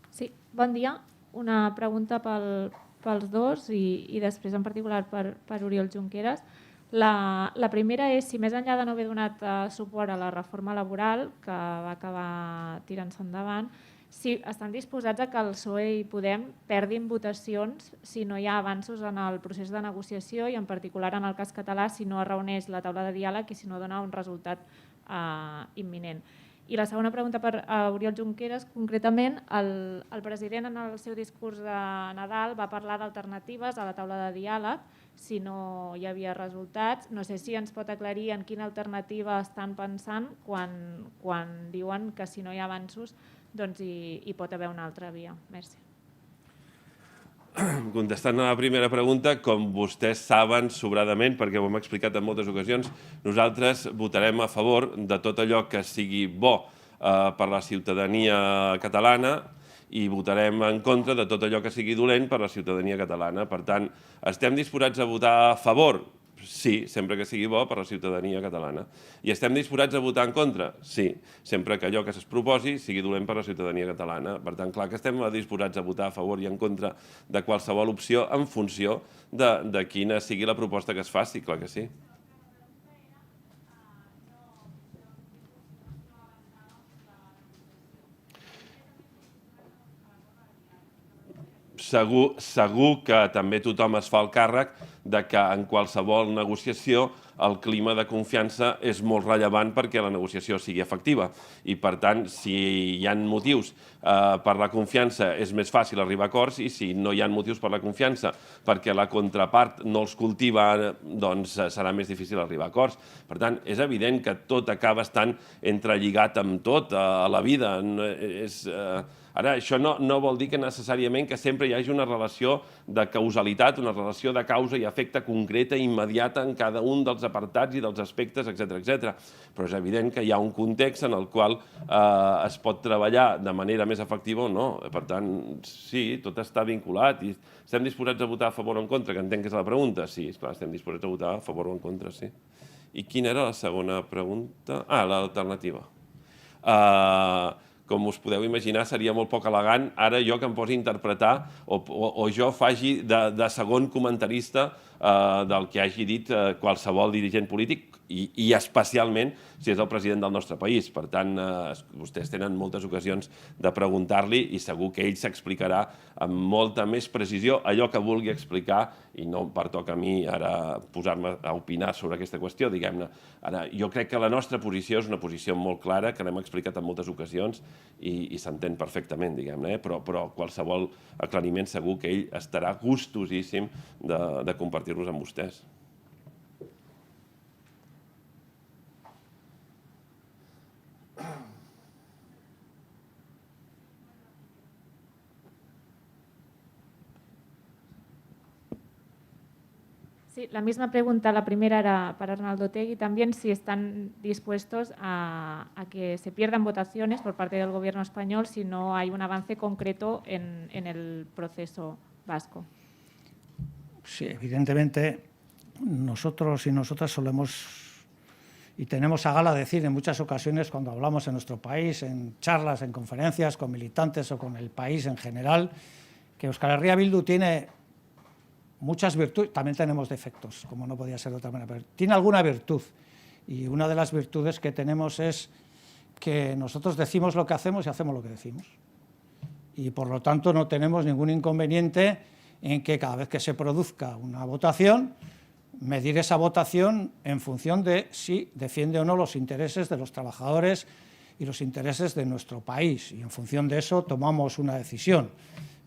Sí, bon dia. Una pregunta pels dos i després en particular per Oriol Junqueras. La primera és si més enllà de no haver donat suport a la reforma laboral, que va acabar tirant-se endavant, si estan disposats a que el PSOE i Podem perdin votacions si no hi ha avanços en el procés de negociació i en particular en el cas català si no es reuneix la taula de diàleg i si no dona un resultat imminent. I la segona pregunta per Oriol Junqueras, concretament, el president en el seu discurs de Nadal va parlar d'alternatives a la taula de diàleg si no hi havia resultats. No sé si ens pot aclarir en quina alternativa estan pensant quan diuen que si no hi ha avanços doncs hi pot haver una altra via. Merci. Contestant a la primera pregunta, com vostès saben sobradament, perquè ho hem explicat en moltes ocasions, nosaltres votarem a favor de tot allò que sigui bo per la ciutadania catalana i votarem en contra de tot allò que sigui dolent per la ciutadania catalana. Per tant, estem disposats a votar a favor? Sí, sempre que sigui bo per a la ciutadania catalana. I estem disposats a votar en contra? Sí, sempre que allò que es proposi sigui dolent per a la ciutadania catalana. Per tant, clar que estem disposats a votar a favor i en contra de qualsevol opció en funció de quina sigui la proposta que es faci, clar que sí. Segur que també tothom es fa el càrrec de que en qualsevol negociació el clima de confiança és molt rellevant perquè la negociació sigui efectiva. I, per tant, si hi ha motius per la confiança, és més fàcil arribar a acords, i si no hi ha motius per la confiança perquè la contrapart no els cultiva, doncs serà més difícil arribar a acords. Per tant, és evident que tot acaba estant entrelligat amb tot a la vida. Ara, això no vol dir que necessàriament que sempre hi hagi una relació de causalitat, una relació de causa i efecte concreta i immediata en cada un dels apartats i dels aspectes, etc. Però és evident que hi ha un context en el qual es pot treballar de manera més efectiva o no. Per tant, sí, tot està vinculat. I estem disposats a votar a favor o en contra, que entenc que és la pregunta. Sí, esclar, estem disposats a votar a favor o en contra, sí. I quina era la segona pregunta? L'alternativa. Com us podeu imaginar, seria molt poc elegant ara jo que em posi a interpretar o jo faci de segon comentarista del que hagi dit qualsevol dirigent polític i especialment si és el president del nostre país. Per tant, vostès tenen moltes ocasions de preguntar-li i segur que ell s'explicarà amb molta més precisió allò que vulgui explicar i no em pertoca a mi ara posar-me a opinar sobre aquesta qüestió, diguem-ne. Ara, jo crec que la nostra posició és una posició molt clara, que l'hem explicat en moltes ocasions i s'entén perfectament, diguem-ne, però qualsevol aclariment segur que ell estarà gustosíssim de compartir-los amb vostès. Sí, la misma pregunta, la primera era para Arnaldo Otegi, también si están dispuestos a que se pierdan votaciones por parte del Gobierno español si no hay un avance concreto en el proceso vasco. Sí, evidentemente nosotros y nosotras solemos y tenemos a gala decir en muchas ocasiones cuando hablamos en nuestro país, en charlas, en conferencias con militantes o con el país en general, que Euskal Herria Bildu tiene muchas virtudes, también tenemos defectos, como no podía ser de otra manera, pero tiene alguna virtud. Y una de las virtudes que tenemos es que nosotros decimos lo que hacemos y hacemos lo que decimos. Y por lo tanto no tenemos ningún inconveniente en que cada vez que se produzca una votación, medir esa votación en función de si defiende o no los intereses de los trabajadores y los intereses de nuestro país. Y en función de eso tomamos una decisión.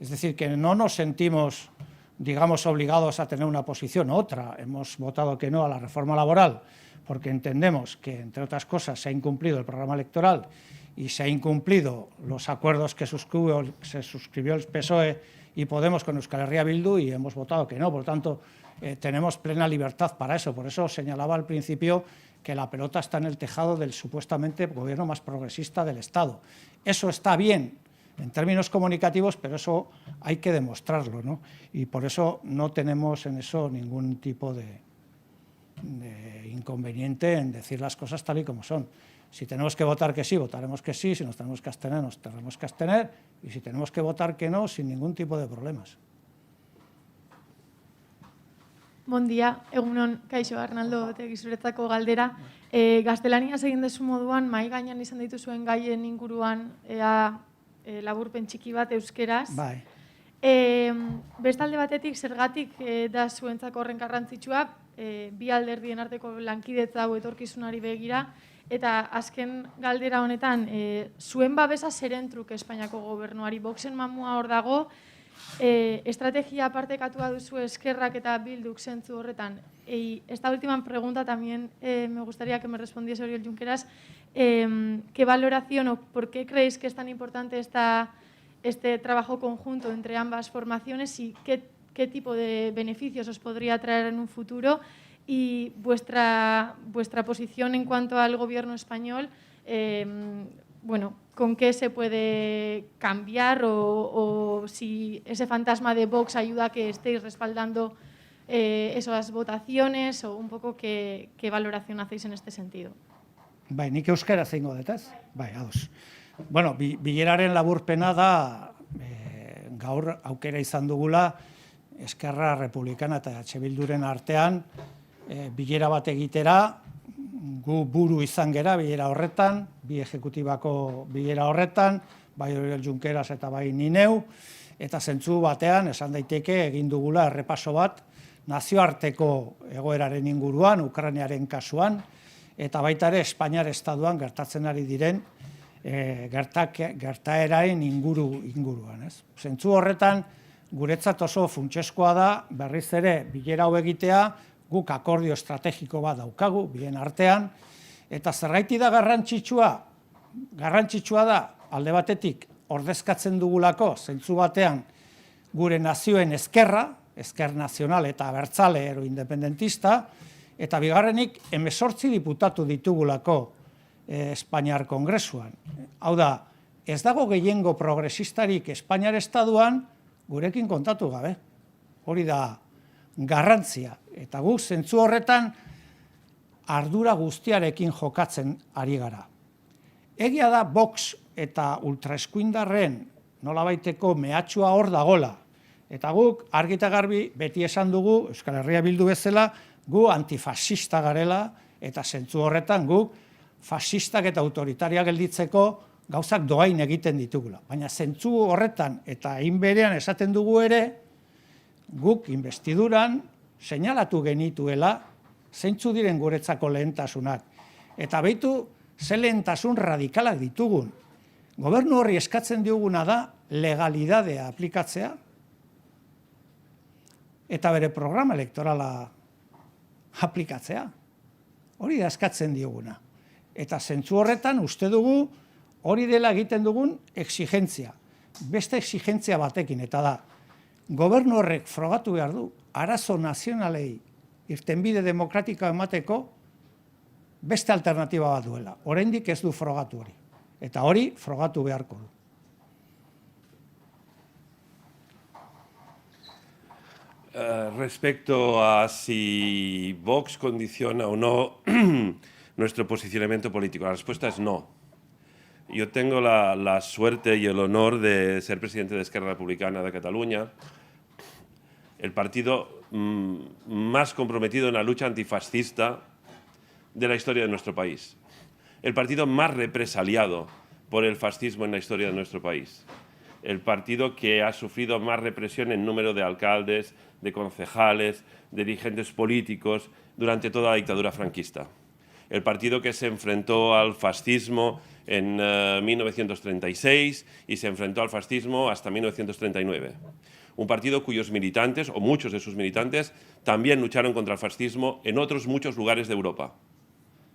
Es decir, que no nos sentimos, digamos, obligados a tener una posición u otra. Hemos votado que no a la reforma laboral porque entendemos que, entre otras cosas, se ha incumplido el programa electoral y se ha incumplido los acuerdos que se suscribió el PSOE y Podemos con Euskal Herria Bildu y hemos votado que no. Por lo tanto, tenemos plena libertad para eso. Por eso señalaba al principio que la pelota está en el tejado del supuestamente gobierno más progresista del Estado. Eso está bien en términos comunicativos, pero eso hay que demostrarlo, ¿no? Y por eso no tenemos en eso ningún tipo de inconveniente en decir las cosas tal y como son. Si tenemos que votar que sí, votaremos que sí. Si nos tenemos que abstener, nos tendremos que abstener. Y si tenemos que votar que no, sin ningún tipo de problemas. Bon dia, egunon, kaixo, Arnaldo Otegi zuretzako galdera. Gaztelaniaz egin dezu moduan, mahai gainean izan dituzuen gaien inguruan laburpen txiki bat euskeraz. Bai. Bestalde batetik, zergatik da zuentzako horren garrantzitsua, bi alderdien arteko lankidetza hau etorkizunari begira, eta azken galdera honetan, zuen babesa zeren truk Espainiako gobernuari, Voxen mamua hor dago, estrategia partekatua duzu Eskerrak eta Bilduk zentzu horretan. Esta última pregunta también me gustaría que me respondiese Oriol Junqueras. ¿Qué valoración o por qué creéis que es tan importante este trabajo conjunto entre ambas formaciones y qué tipo de beneficios os podría traer en un futuro? Y vuestra posición en cuanto al gobierno español, bueno, ¿con qué se puede cambiar o si ese fantasma de Vox ayuda a que estéis respaldando esas votaciones o un poco qué valoración hacéis en este sentido. Bai, nik euskara zeingo dut, ez? Bai, ados. Bueno, bileraren laburpena da, gaur aukera izan dugula, Eskerra Republikana eta EH Bilduren artean, bilera bat egitera, gu buru izan gera bilera horretan, bi ejekutibako bilera horretan, bai Oriol Junqueras eta bai ni neu, eta zentzu batean, esan daiteke, egin dugula errepaso bat, nazioarteko egoeraren inguruan, Ukrainaren kasuan, eta baita ere Espainiar Estatuan gertatzen ari diren gertaeraen inguruan. Zentzu horretan, guretzat oso funtsezkoa da, berriz ere, bilera hau egitea, guk akordio estrategiko bat daukagu, bien artean, eta zergaiti da garrantzitsua da, alde batetik, ordezkatzen dugulako, zentzu batean, gure nazioen ezker nazional eta abertzale ero independentista, eta bigarrenik 18 diputatu ditugulako Espainiar Kongresuan. Hau da, ez dago gehiengo progresistarik Espainiar Estatuan gurekin kontatu gabe. Hori da garrantzia. Eta guk zentzu horretan ardura guztiarekin jokatzen ari gara. Egia da Vox eta ultraeskuindarren nolabaiteko mehatxua hor dagola. Eta guk argi eta garbi beti esan dugu, Euskal Herria Bildu bezala, gu antifascista garela, eta zentzu horretan guk fascistak eta autoritaria gelditzeko gauzak doain egiten ditugula. Baina zentzu horretan eta berean esaten dugu ere, guk investiduran seinalatu genituela zeintzu diren guretzako lehentasunak. Eta behitu, ze lehentasun radikalak ditugun. Gobernu horri eskatzen dioguna da legalidadea aplikatzea, eta bere programa elektorala aplikatzea. Hori da eskatzen dioguna. Eta zentzu horretan uste dugu hori dela egiten dugun exigentzia. Beste exigentzia batekin, eta da, gobernu horrek frogatu behar du, arazo nazionalei irtenbide demokratikoa emateko beste alternatiba bat duela. Oraindik ez du frogatu hori. Eta hori frogatu beharko du. Respecto a si Vox condiciona o no nuestro posicionamiento político, la respuesta es no. Yo tengo la suerte y el honor de ser presidente de Esquerra Republicana de Cataluña, el partido más comprometido en la lucha antifascista de la historia de nuestro país, el partido más represaliado por el fascismo en la historia de nuestro país, el partido que ha sufrido más represión en número de alcaldes, de concejales, de dirigentes políticos durante toda la dictadura franquista. El partido que se enfrentó al fascismo en 1936 y se enfrentó al fascismo hasta 1939. Un partido cuyos militantes, o muchos de sus militantes, también lucharon contra el fascismo en otros muchos lugares de Europa.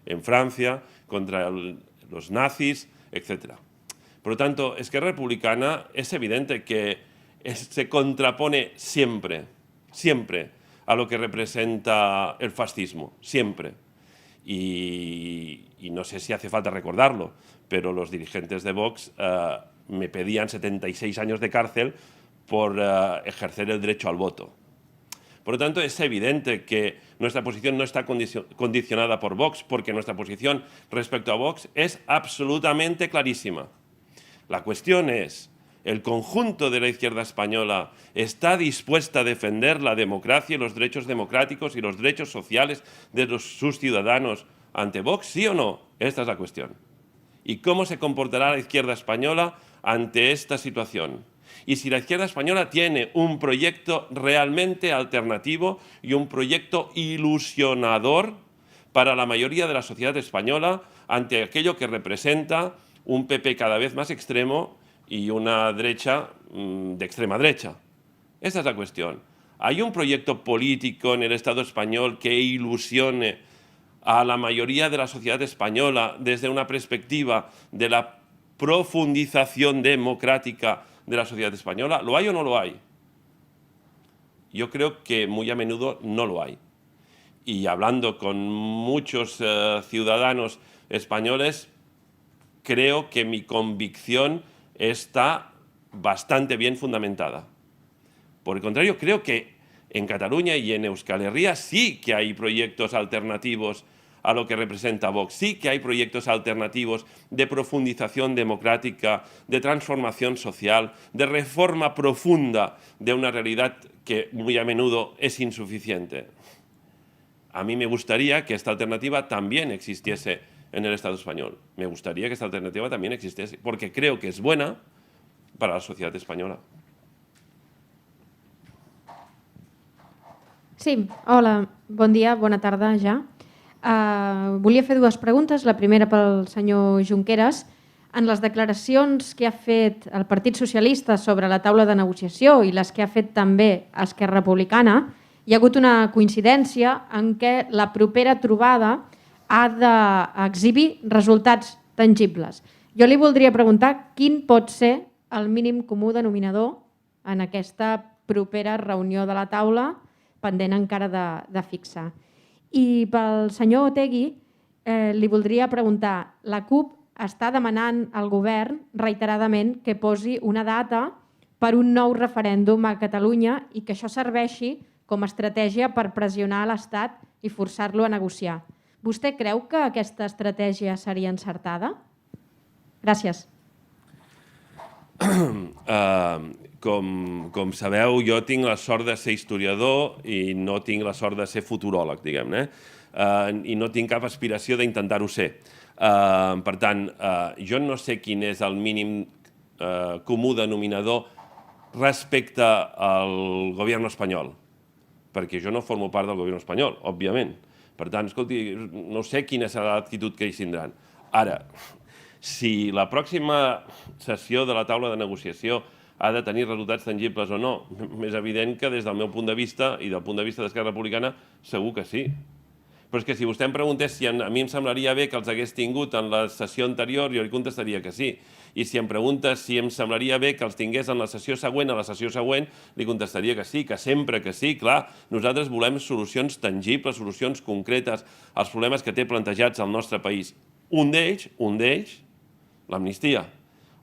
En Francia, contra los nazis, etc. Por lo tanto, Esquerra Republicana es evidente que se contrapone siempre a lo que representa el fascismo, siempre. Y no sé si hace falta recordarlo, pero los dirigentes de Vox me pedían 76 años de cárcel por ejercer el derecho al voto. Por lo tanto, es evidente que nuestra posición no está condicionada por Vox, porque nuestra posición respecto a Vox es absolutamente clarísima. La cuestión es, ¿el conjunto de la izquierda española está dispuesta a defender la democracia y los derechos democráticos y los derechos sociales de sus ciudadanos ante Vox? ¿Sí o no? Esta es la cuestión. ¿Y cómo se comportará la izquierda española ante esta situación? Y si la izquierda española tiene un proyecto realmente alternativo y un proyecto ilusionador para la mayoría de la sociedad española ante aquello que representa un PP cada vez más extremo y una derecha de extrema derecha. Esa es la cuestión. ¿Hay un proyecto político en el Estado español que ilusione a la mayoría de la sociedad española desde una perspectiva de la profundización democrática de la sociedad española? ¿Lo hay o no lo hay? Yo creo que muy a menudo no lo hay. Y hablando con muchos ciudadanos españoles, creo que mi convicción está bastante bien fundamentada. Por el contrario, creo que En Cataluña y en Euskal Herria sí que hay proyectos alternativos a lo que representa Vox. Sí que hay proyectos alternativos de profundización democrática, de transformación social, de reforma profunda de una realidad que muy a menudo es insuficiente. A mí me gustaría que esta alternativa también existiese en el Estado español. Me gustaría que esta alternativa también existiese, porque creo que es buena para la sociedad española. Sí, hola, bon dia, bona tarda ja. Volia fer dues preguntes. La primera pel senyor Junqueras. En les declaracions que ha fet el Partit Socialista sobre la taula de negociació i les que ha fet també Esquerra Republicana, hi ha hagut una coincidència en què la propera trobada ha d'exhibir resultats tangibles. Jo li voldria preguntar quin pot ser el mínim comú denominador en aquesta propera reunió de la taula pendent encara de fixar. I pel senyor Otegi li voldria preguntar, la CUP està demanant al govern reiteradament que posi una data per un nou referèndum a Catalunya i que això serveixi com a estratègia per pressionar l'Estat i forçar-lo a negociar. Vostè creu que aquesta estratègia seria encertada? Gràcies. Com sabeu, jo tinc la sort de ser historiador i no tinc la sort de ser futuròleg, diguem-ne, i no tinc cap aspiració d'intentar-ho ser. Per tant, jo no sé quin és el mínim comú denominador respecte al govern espanyol, perquè jo no formo part del govern espanyol, òbviament. Per tant, escolti, no sé quina serà l'actitud que ells tindran. Ara, si la pròxima sessió de la taula de negociació ha de tenir resultats tangibles o no, és evident que des del meu punt de vista i del punt de vista d'Esquerra Republicana segur que sí. Però és que si vostè em preguntés si a mi em semblaria bé que els hagués tingut en la sessió anterior, jo li contestaria que sí. I si em preguntes si em semblaria bé que els tingués en la sessió següent, li contestaria que sí, que sempre que sí. Clar, nosaltres volem solucions tangibles, solucions concretes als problemes que té plantejats el nostre país. Un d'ells, l'amnistia.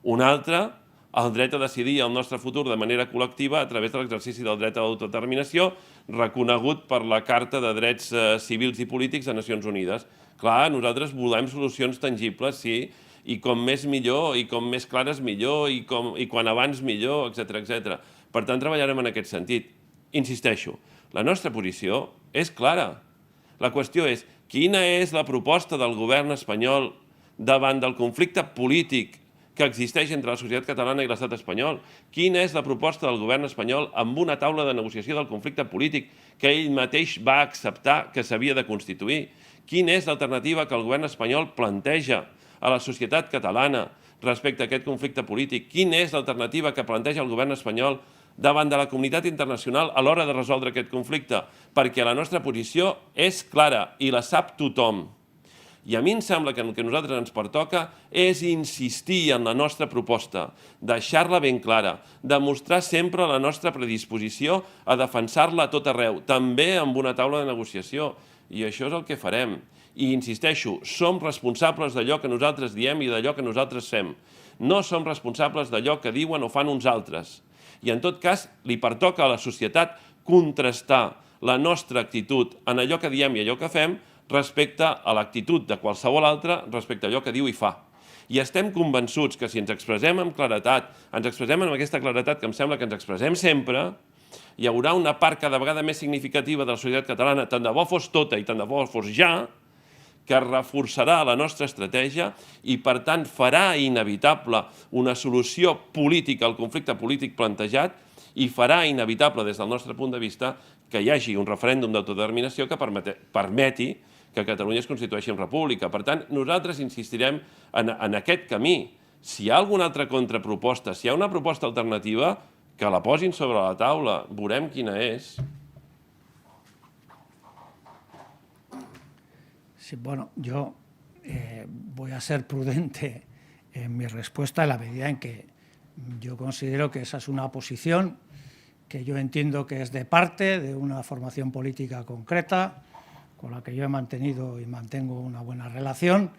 Un altre, el dret a decidir el nostre futur de manera col·lectiva a través de l'exercici del dret a l'autodeterminació reconegut per la Carta de Drets Civils i Polítics de Nacions Unides. Clar, nosaltres volem solucions tangibles, sí, i com més millor, i com més clares millor, i quan abans millor, etc. Per tant, treballarem en aquest sentit. Insisteixo, la nostra posició és clara. La qüestió és quina és la proposta del govern espanyol davant del conflicte polític que existeix entre la societat catalana i l'estat espanyol. Quina és la proposta del govern espanyol amb una taula de negociació del conflicte polític que ell mateix va acceptar que s'havia de constituir? Quina és l'alternativa que el govern espanyol planteja a la societat catalana respecte a aquest conflicte polític? Quina és l'alternativa que planteja el govern espanyol davant de la comunitat internacional a l'hora de resoldre aquest conflicte? Perquè la nostra posició és clara i la sap tothom. I a mi em sembla que el que a nosaltres ens pertoca és insistir en la nostra proposta, deixar-la ben clara, demostrar sempre la nostra predisposició a defensar-la a tot arreu, també amb una taula de negociació. I això és el que farem. I insisteixo, som responsables d'allò que nosaltres diem i d'allò que nosaltres fem. No som responsables d'allò que diuen o fan uns altres. I en tot cas, li pertoca a la societat contrastar la nostra actitud en allò que diem i allò que fem respecte a l'actitud de qualsevol altre respecte a allò que diu i fa. I estem convençuts que si ens expressem amb claretat, ens expressem amb aquesta claretat que em sembla que ens expressem sempre, hi haurà una part cada vegada més significativa de la societat catalana, tant de bo fos tota i tant de bo fos ja, que reforçarà la nostra estratègia i, per tant, farà inevitable una solució política al conflicte polític plantejat i farà inevitable, des del nostre punt de vista, que hi hagi un referèndum d'autodeterminació que permeti que Catalunya es constitueixi en república. Per tant, nosaltres insistirem en aquest camí. Si hi ha alguna altra contraproposta, si hi ha una proposta alternativa, que la posin sobre la taula, veurem quina és. Sí, bueno, yo voy a ser prudente en mi respuesta en la medida en que yo considero que esa es una posición que yo entiendo que es de parte de una formación política concreta, con la que yo he mantenido y mantengo una buena relación,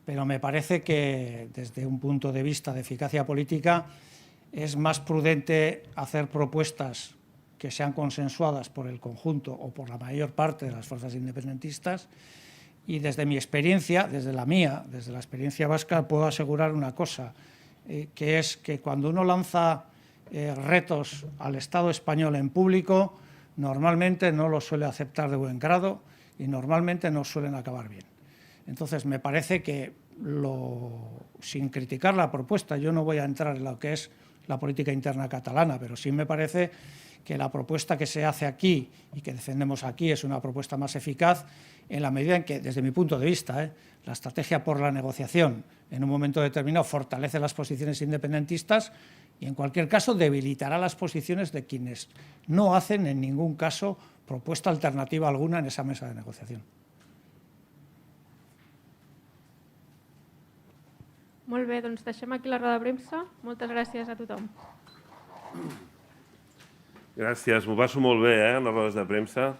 pero me parece que desde un punto de vista de eficacia política es más prudente hacer propuestas que sean consensuadas por el conjunto o por la mayor parte de las fuerzas independentistas. Y desde mi experiencia, desde la mía, desde la experiencia vasca, puedo asegurar una cosa, que es que cuando uno lanza retos al Estado español en público, normalmente no los suele aceptar de buen grado y normalmente no suelen acabar bien. Entonces, me parece que, sin criticar la propuesta, yo no voy a entrar en lo que es la política interna catalana, pero sí me parece que la propuesta que se hace aquí y que defendemos aquí es una propuesta más eficaz en la medida en que, desde mi punto de vista, la estrategia por la negociación en un momento determinado fortalece las posiciones independentistas y, en cualquier caso, debilitará las posiciones de quienes no hacen en ningún caso propuesta alternativa alguna en esa mesa de negociación. Molt bé, doncs deixem aquí la roda de premsa. Moltes gràcies a tothom. Gràcies, m'ho passo molt bé, en les rodes de premsa.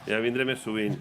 Ja vindré més sovint.